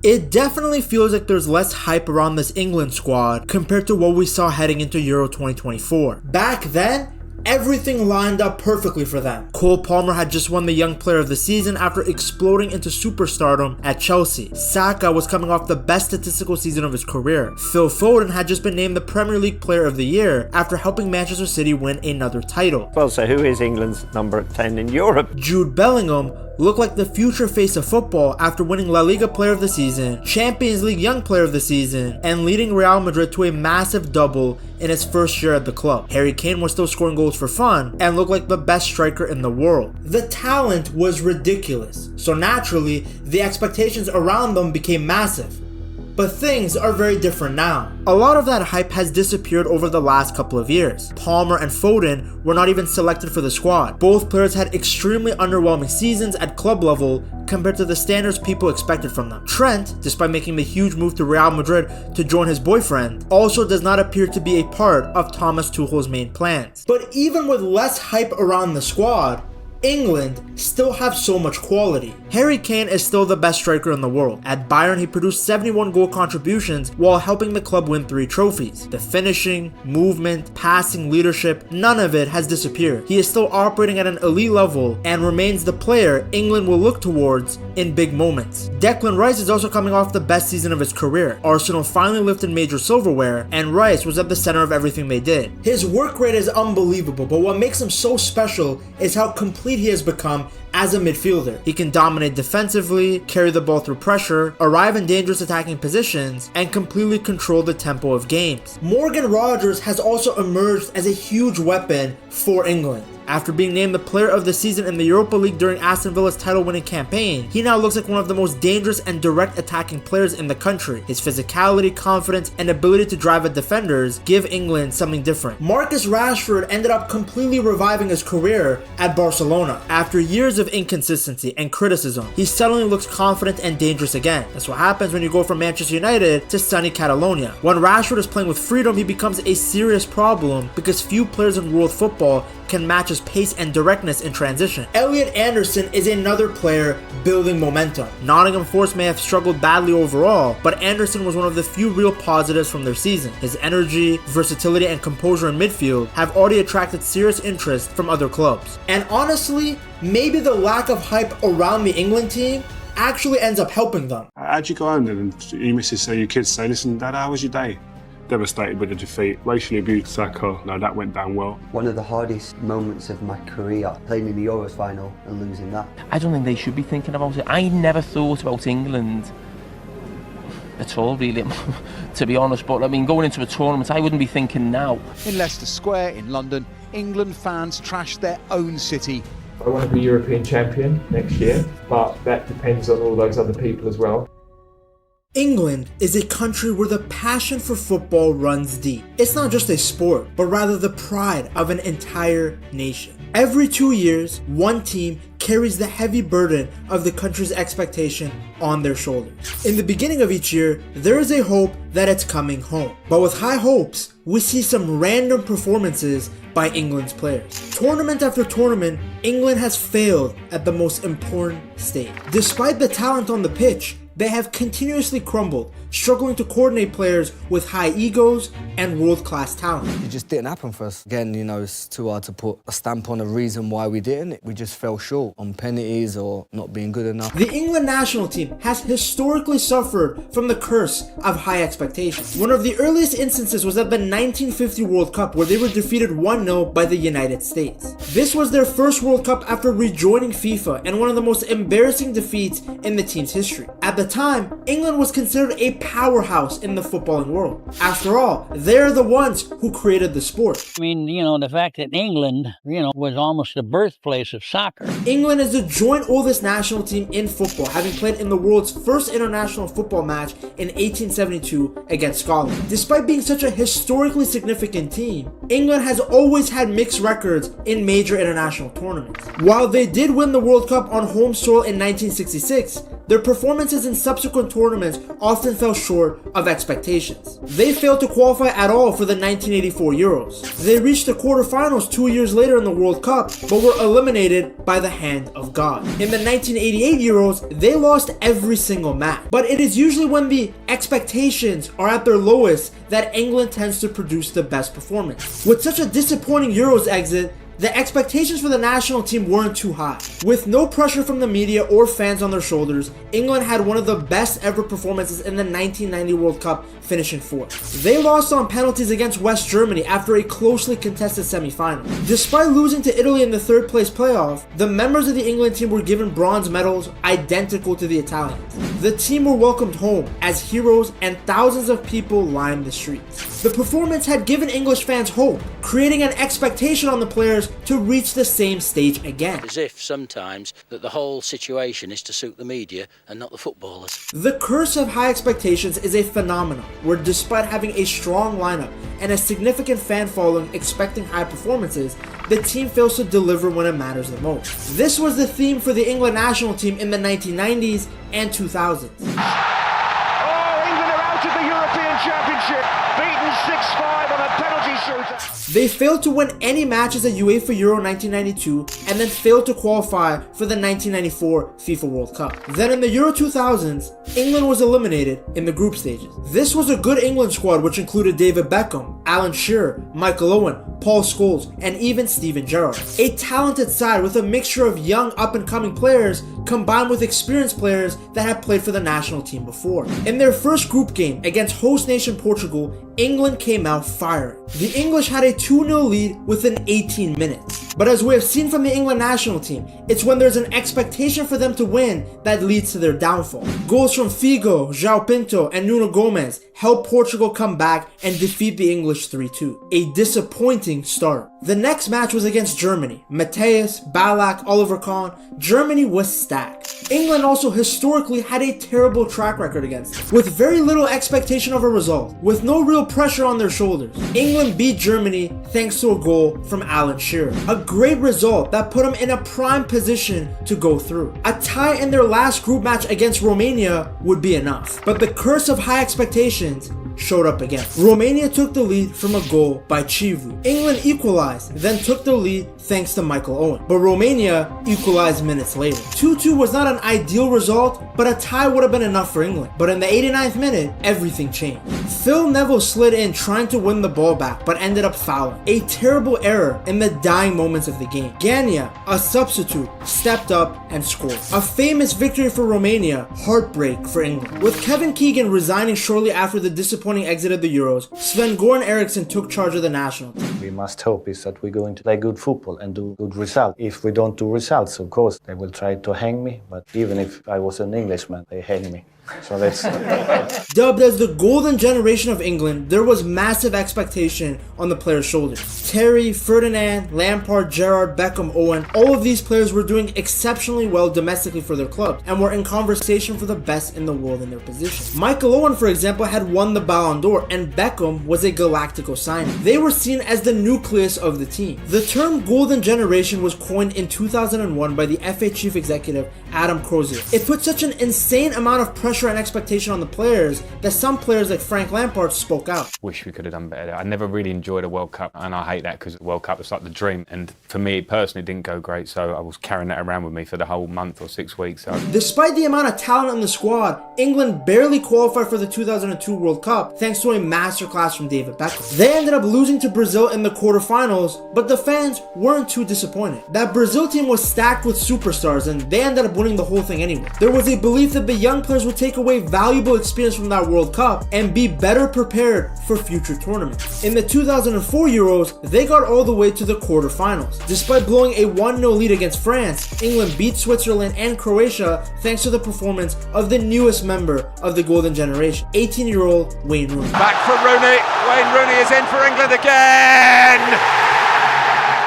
It definitely feels like there's less hype around this England squad compared to what we saw heading into Euro 2024. Back then, everything lined up perfectly for them. Cole Palmer had just won the Young Player of the Season after exploding into superstardom at Chelsea. Saka was coming off the best statistical season of his career. Phil Foden had just been named the Premier League Player of the Year after helping Manchester City win another title. Well, so who is England's number 10 in Europe? Jude Bellingham looked like the future face of football after winning La Liga Player of the Season, Champions League Young Player of the Season, and leading Real Madrid to a massive double in his first year at the club. Harry Kane was still scoring goals for fun and looked like the best striker in the world. The talent was ridiculous, so naturally, the expectations around them became massive. But things are very different now. A lot of that hype has disappeared over the last couple of years. Palmer and Foden were not even selected for the squad. Both players had extremely underwhelming seasons at club level compared to the standards people expected from them. Trent, despite making the huge move to Real Madrid to join his boyfriend, also does not appear to be a part of Thomas Tuchel's main plans. But even with less hype around the squad, England still have so much quality. Harry Kane is still the best striker in the world. At Bayern, he produced 71 goal contributions while helping the club win 3 trophies. The finishing, movement, passing, leadership, none of it has disappeared. He is still operating at an elite level and remains the player England will look towards in big moments. Declan Rice is also coming off the best season of his career. Arsenal finally lifted major silverware, and Rice was at the center of everything they did. His work rate is unbelievable, but what makes him so special is how complete he has become as a midfielder. He can dominate defensively, carry the ball through pressure, arrive in dangerous attacking positions, and completely control the tempo of games. Morgan Rogers has also emerged as a huge weapon for England. After being named the Player of the Season in the Europa League during Aston Villa's title-winning campaign, he now looks like one of the most dangerous and direct attacking players in the country. His physicality, confidence, and ability to drive at defenders give England something different. Marcus Rashford ended up completely reviving his career at Barcelona. After years of inconsistency and criticism, he suddenly looks confident and dangerous again. That's what happens when you go from Manchester United to sunny Catalonia. When Rashford is playing with freedom, he becomes a serious problem because few players in world football can match his pace and directness in transition. Elliot Anderson is another player building momentum. Nottingham Forest may have struggled badly overall, but Anderson was one of the few real positives from their season. His energy, versatility, and composure in midfield have already attracted serious interest from other clubs. And honestly, maybe the lack of hype around the England team actually ends up helping them. How'd you go home and your missus say, your kids say, listen, Dad, how was your day? Devastated with the defeat, racially abused Saka. No, that went down well. One of the hardest moments of my career, playing in the Euros final and losing that. I don't think they should be thinking about it. I never thought about England at all, really, to be honest. But I mean, going into a tournament, I wouldn't be thinking now. In Leicester Square in London, England fans trashed their own city. I want to be European champion next year, but that depends on all those other people as well. England is a country where the passion for football runs deep. It's not just a sport, but rather the pride of an entire nation. Every 2 years, one team carries the heavy burden of the country's expectation on their shoulders. In the beginning of each year, there is a hope that it's coming home. But with high hopes, we see some random performances by England's players. Tournament after tournament, England has failed at the most important stage. Despite the talent on the pitch, they have continuously crumbled, struggling to coordinate players with high egos and world-class talent. It just didn't happen for us. Again, you know, it's too hard to put a stamp on a reason why we didn't. We just fell short on penalties or not being good enough. The England national team has historically suffered from the curse of high expectations. One of the earliest instances was at the 1950 World Cup, where they were defeated 1-0 by the United States. This was their first World Cup after rejoining FIFA and one of the most embarrassing defeats in the team's history. At the time, England was considered a powerhouse in the footballing world. After all, they're the ones who created the sport. I mean, the fact that England, was almost the birthplace of soccer. England is the joint oldest national team in football, having played in the world's first international football match in 1872 against Scotland. Despite being such a historically significant team, England has always had mixed records in major international tournaments. While they did win the World Cup on home soil in 1966, their performances in subsequent tournaments often fell short of expectations. They failed to qualify at all for the 1984 Euros. They reached the quarterfinals 2 years later in the World Cup, but were eliminated by the hand of God. In the 1988 Euros, they lost every single match. But it is usually when the expectations are at their lowest that England tends to produce the best performance. With such a disappointing Euros exit, the expectations for the national team weren't too high. With no pressure from the media or fans on their shoulders, England had one of the best ever performances in the 1990 World Cup, finishing fourth. They lost on penalties against West Germany after a closely contested semi-final. Despite losing to Italy in the third place playoff, the members of the England team were given bronze medals identical to the Italians. The team were welcomed home as heroes and thousands of people lined the streets. The performance had given English fans hope, creating an expectation on the players to reach the same stage again. As if sometimes that the whole situation is to suit the media and not the footballers. The curse of high expectations is a phenomenon where, despite having a strong lineup and a significant fan following expecting high performances, the team fails to deliver when it matters the most. This was the theme for the England national team in the 1990s and 2000s. England are out of the European Championship, beaten 6-5 on a penalty shooter. They failed to win any matches at UEFA Euro 1992 and then failed to qualify for the 1994 FIFA World Cup. Then in the Euro 2000s, England was eliminated in the group stages. This was a good England squad which included David Beckham, Alan Shearer, Michael Owen, Paul Scholes, and even Steven Gerrard. A talented side with a mixture of young up-and-coming players combined with experienced players that had played for the national team before. In their first group game against host nation Portugal, England came out firing. The English had a 2-0 lead within 18 minutes. But as we have seen from the England national team, it's when there's an expectation for them to win that leads to their downfall. Goals from Figo, João Pinto, and Nuno Gomes helped Portugal come back and defeat the English 3-2. A disappointing start. The next match was against Germany. Mateus, Ballack, Oliver Kahn. Germany was stacked. England also historically had a terrible track record against them, with very little expectation of a result, with no real pressure on their shoulders. England beat Germany thanks to a goal from Alan Shearer. A great result that put them in a prime position to go through. A tie in their last group match against Romania would be enough, but the curse of high expectations showed up again. Romania took the lead from a goal by Chivu. England equalized, then took the lead thanks to Michael Owen, but Romania equalized minutes later. 2-2 was not an ideal result, but a tie would have been enough for England. But in the 89th minute, everything changed. Phil Neville slid in trying to win the ball back, but ended up fouling. A terrible error in the dying moments of the game. Gania, a substitute, stepped up and scored. A famous victory for Romania, heartbreak for England. With Kevin Keegan resigning shortly after the disappointing exit of the Euros, Sven-Goran Eriksson took charge of the national team. We must hope is that we're going to play good football and do good results. If we don't do results, of course, they will try to hang me, but even if I was an Englishman, they hang me. So that's dubbed as the golden generation of England, there was massive expectation on the players' shoulders. Terry, Ferdinand, Lampard, Gerrard, Beckham, Owen, all of these players were doing exceptionally well domestically for their clubs and were in conversation for the best in the world in their position. Michael Owen, for example, had won the Ballon d'Or, and Beckham was a Galactico signing. They were seen as the nucleus of the team. The term golden generation was coined in 2001 by the FA chief executive Adam Crozier. It put such an insane amount of pressure and expectation on the players that some players like Frank Lampard spoke out. Wish we could have done better. I never really enjoyed a World Cup, and I hate that because the World Cup was like the dream, and for me personally it didn't go great, so I was carrying that around with me for the whole month or 6 weeks. So. Despite the amount of talent in the squad, England barely qualified for the 2002 World Cup thanks to a masterclass from David Beckham. They ended up losing to Brazil in the quarterfinals, but the fans weren't too disappointed. That Brazil team was stacked with superstars, and they ended up winning the whole thing anyway. There was a belief that the young players would take away valuable experience from that World Cup and be better prepared for future tournaments. In the 2004 Euros, they got all the way to the quarterfinals. Despite blowing a 1-0 lead against France, England beat Switzerland and Croatia thanks to the performance of the newest member of the Golden Generation, 18-year-old Wayne Rooney. Back for Rooney. Wayne Rooney is in for England again.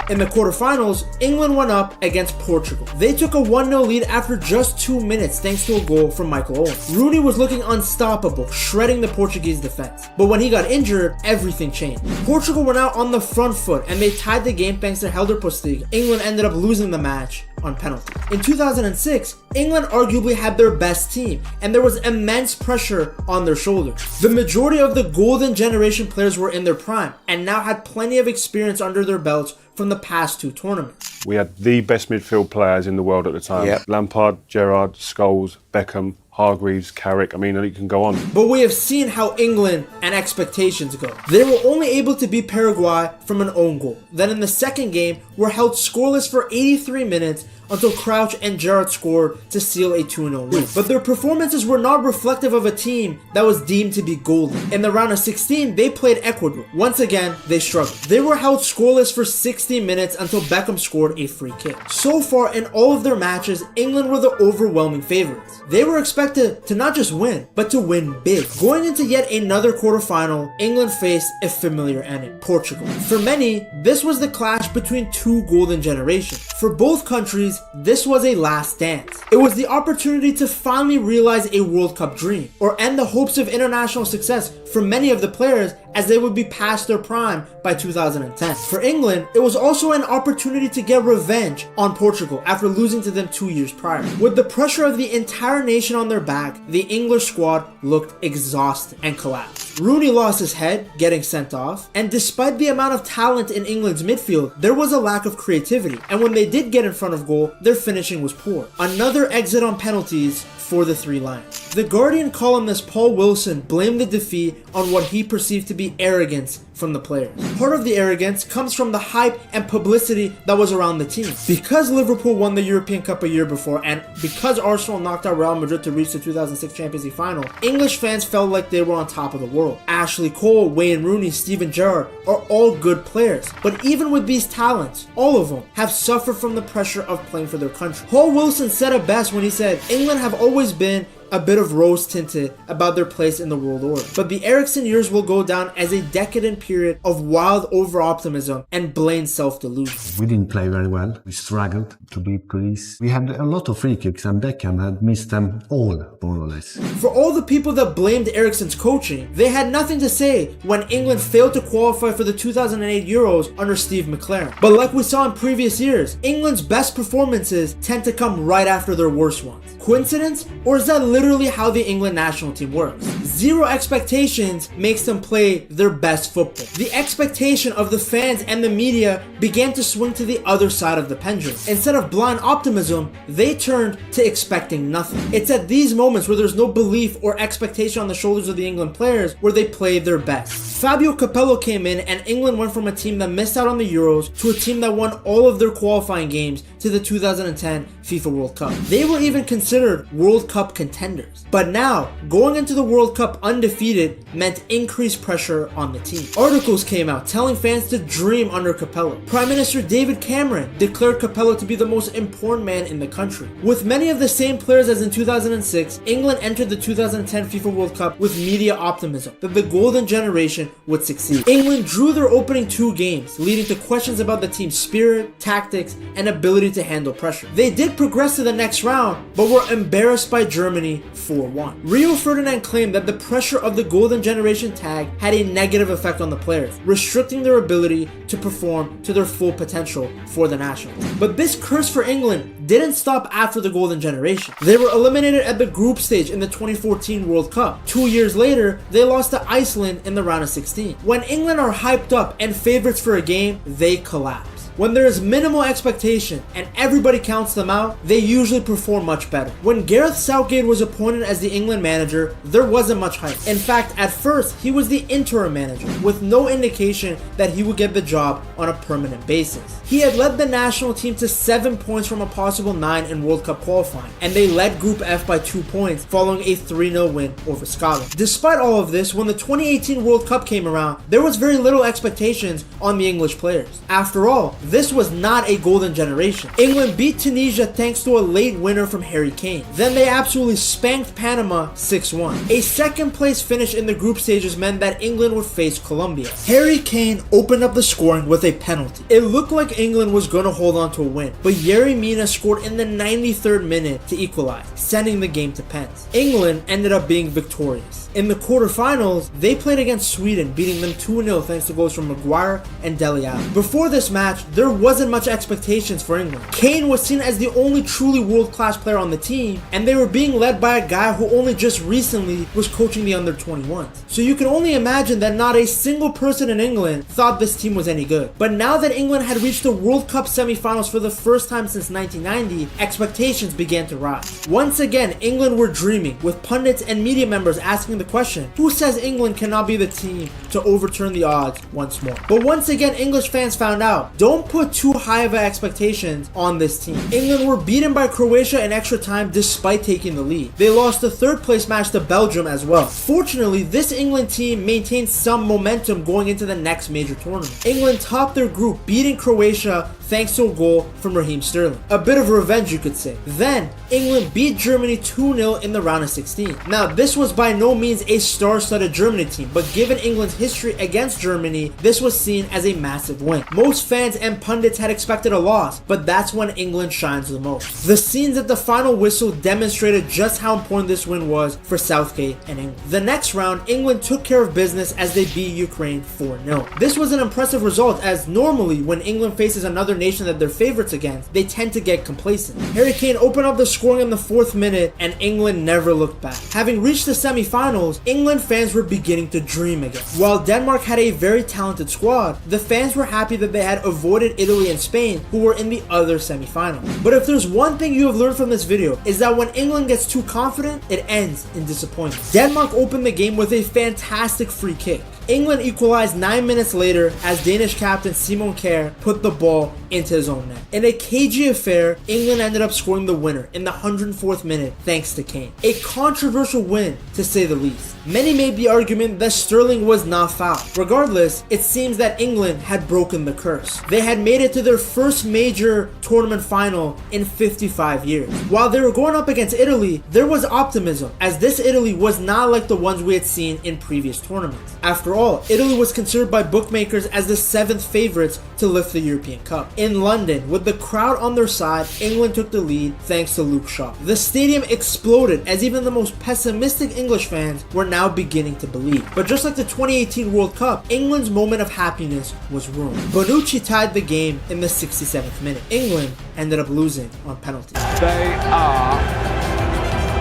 In the quarterfinals, England went up against Portugal. They took a 1-0 lead after just 2 minutes thanks to a goal from Michael Owen. Rooney was looking unstoppable, shredding the Portuguese defense. But when he got injured, everything changed. Portugal were now on the front foot and they tied the game thanks to Helder Postiga. England ended up losing the match on penalties. In 2006, England arguably had their best team, and there was immense pressure on their shoulders. The majority of the golden generation players were in their prime, and now had plenty of experience under their belts from the past 2 tournaments. We had the best midfield players in the world at the time. Yep. Lampard, Gerrard, Scholes, Beckham, Hargreaves, Carrick, I mean, you can go on. But we have seen how England and expectations go. They were only able to beat Paraguay from an own goal. Then in the second game, were held scoreless for 83 minutes until Crouch and Gerrard scored to seal a 2-0 win. But their performances were not reflective of a team that was deemed to be golden. In the round of 16, they played Ecuador. Once again, they struggled. They were held scoreless for 60 minutes until Beckham scored a free kick. So far, in all of their matches, England were the overwhelming favorites. They were expected to not just win, but to win big. Going into yet another quarterfinal, England faced a familiar enemy, Portugal. For many, this was the clash between 2 golden generations. For both countries, this was a last dance. It was the opportunity to finally realize a World Cup dream, or end the hopes of international success for many of the players, as they would be past their prime by 2010. For England, it was also an opportunity to get revenge on Portugal after losing to them 2 years prior. With the pressure of the entire nation on their back, the English squad looked exhausted and collapsed. Rooney lost his head, getting sent off, and despite the amount of talent in England's midfield, there was a lack of creativity, and when they did get in front of goal, their finishing was poor. Another exit on penalties for the Three Lions. The Guardian columnist Paul Wilson blamed the defeat on what he perceived to be arrogance from the players. Part of the arrogance comes from the hype and publicity that was around the team. Because Liverpool won the European Cup a year before, and because Arsenal knocked out Real Madrid to reach the 2006 Champions League final, English fans felt like they were on top of the world. Ashley Cole, Wayne Rooney, Steven Gerrard are all good players, but even with these talents, all of them have suffered from the pressure of playing for their country. Paul Wilson said it best when he said, England have always been a bit of rose-tinted about their place in the world order, but the Eriksson years will go down as a decadent period of wild over-optimism and blatant self-delusion. We didn't play very well. We struggled to beat Greece. We had a lot of free kicks, and Beckham had missed them all, more or less. For all the people that blamed Eriksson's coaching, they had nothing to say when England failed to qualify for the 2008 Euros under Steve McLaren. But like we saw in previous years, England's best performances tend to come right after their worst ones. Coincidence? Or is that literally how the England national team works? Zero expectations makes them play their best football. The expectation of the fans and the media began to swing to the other side of the pendulum. Instead of blind optimism, they turned to expecting nothing. It's at these moments where there's no belief or expectation on the shoulders of the England players where they play their best. Fabio Capello came in and England went from a team that missed out on the Euros to a team that won all of their qualifying games to the 2010 FIFA World Cup. They were even considered World Cup contenders. But now, going into the World Cup undefeated meant increased pressure on the team. Articles came out telling fans to dream under Capello. Prime Minister David Cameron declared Capello to be the most important man in the country. With many of the same players as in 2006, England entered the 2010 FIFA World Cup with media optimism that the golden generation would succeed. England drew their opening 2 games, leading to questions about the team's spirit, tactics, and ability to handle pressure. They did progress to the next round, but were embarrassed by Germany 4-1. Rio Ferdinand claimed that the pressure of the golden generation tag had a negative effect on the players, restricting their ability to perform to their full potential for the national team. But this curse for England didn't stop after the golden generation. They were eliminated at the group stage in the 2014 World Cup. 2 years later, they lost to Iceland in the round of 16. When England are hyped up and favorites for a game, they collapse. When there is minimal expectation and everybody counts them out, they usually perform much better. When Gareth Southgate was appointed as the England manager, there wasn't much hype. In fact, at first, he was the interim manager, with no indication that he would get the job on a permanent basis. He had led the national team to 7 points from a possible 9 in World Cup qualifying, and they led Group F by 2 points following a 3-0 win over Scotland. Despite all of this, when the 2018 World Cup came around, there was very little expectations on the English players. After all, this was not a golden generation. England beat Tunisia thanks to a late winner from Harry Kane. Then they absolutely spanked Panama 6-1. A second place finish in the group stages meant that England would face Colombia. Harry Kane opened up the scoring with a penalty. It looked like England was going to hold on to a win, but Yerry Mina scored in the 93rd minute to equalize, sending the game to pens. England ended up being victorious. In the quarterfinals, they played against Sweden, beating them 2-0 thanks to goals from Maguire and Dele Alli. Before this match, there wasn't much expectations for England. Kane was seen as the only truly world-class player on the team, and they were being led by a guy who only just recently was coaching the under-21s. So you can only imagine that not a single person in England thought this team was any good. But now that England had reached the World Cup semi-finals for the first time since 1990, expectations began to rise. Once again, England were dreaming, with pundits and media members asking the question, who says England cannot be the team to overturn the odds once more? But once again, English fans found out, don't put too high of expectations on this team. England were beaten by Croatia in extra time despite taking the lead. They lost the third place match to Belgium as well. Fortunately, this England team maintained some momentum going into the next major tournament. England topped their group, beating Croatia thanks to a goal from Raheem Sterling. A bit of revenge, you could say. Then, England beat Germany 2-0 in the round of 16. Now, this was by no means a star-studded Germany team, but given England's history against Germany, this was seen as a massive win. Most fans and pundits had expected a loss, but that's when England shines the most. The scenes at the final whistle demonstrated just how important this win was for Southgate and England. The next round, England took care of business as they beat Ukraine 4-0. This was an impressive result, as normally when England faces another nation that they're favorites against, they tend to get complacent. Harry Kane opened up the scoring in the 4th minute, and England never looked back. Having reached the semi-finals, England fans were beginning to dream again. While Denmark had a very talented squad, the fans were happy that they had avoided Italy and Spain, who were in the other semi-final. But if there's one thing you have learned from this video, is that when England gets too confident, it ends in disappointment. Denmark opened the game with a fantastic free kick. England equalized 9 minutes later as Danish captain Simon Kjær put the ball into his own net. In a cagey affair, England ended up scoring the winner in the 104th minute thanks to Kane. A controversial win, to say the least. Many made the argument that Sterling was not fouled. Regardless, it seems that England had broken the curse. They had made it to their first major tournament final in 55 years. While they were going up against Italy, there was optimism, as this Italy was not like the ones we had seen in previous tournaments. After all, Italy was considered by bookmakers as the 7th favorites to lift the European Cup. In London, with the crowd on their side, England took the lead thanks to Luke Shaw. The stadium exploded as even the most pessimistic English fans were now beginning to believe. But just like the 2018 World Cup, England's moment of happiness was ruined. Bonucci tied the game in the 67th minute. England ended up losing on penalties. They are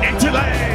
Italy!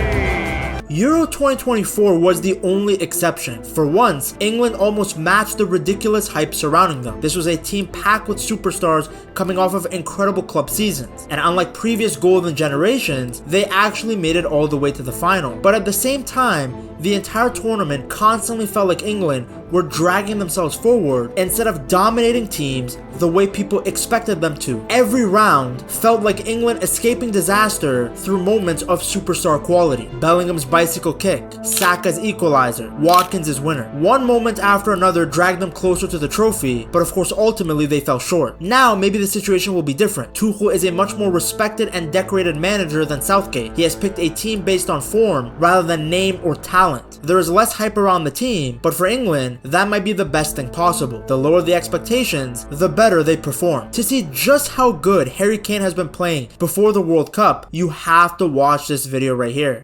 Euro 2024 was the only exception. For once, England almost matched the ridiculous hype surrounding them. This was a team packed with superstars coming off of incredible club seasons. And unlike previous golden generations, they actually made it all the way to the final. But at the same time, the entire tournament constantly felt like England were dragging themselves forward instead of dominating teams the way people expected them to. Every round felt like England escaping disaster through moments of superstar quality. Bellingham's bicycle kick, Saka's equalizer, Watkins' winner. One moment after another dragged them closer to the trophy, but of course ultimately they fell short. Now maybe the situation will be different. Tuchel is a much more respected and decorated manager than Southgate. He has picked a team based on form rather than name or talent. There is less hype around the team, but for England, that might be the best thing possible. The lower the expectations, the better they perform. To see just how good Harry Kane has been playing before the World Cup, you have to watch this video right here.